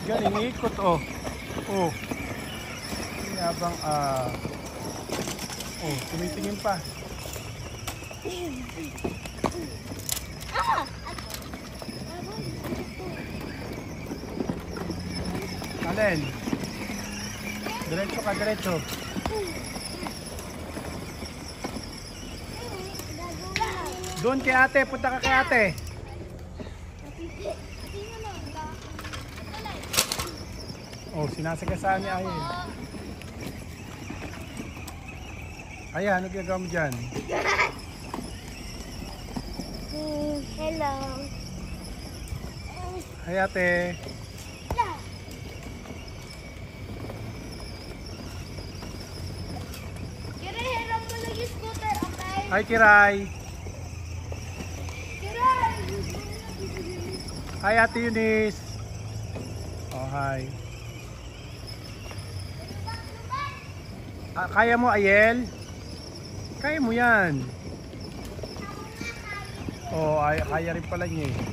Galing ikot oh. Oh. Habang oh, tumitingin pa. Alin? Diretso ka, diretso. Doon kay ate, punta ka kay ate. Oh, sinasagasaan niya Ayel. Ayan, ano ginagawa mo dyan? Hello. Hi ate. Kiray, hirap mo lagi scooter, okay? Hi Kiray. Kiray! Hi ate Eunice. Oh, hi. Kaya mo Ayel? Kaya mo yan. Oh, kaya rin pala niya eh.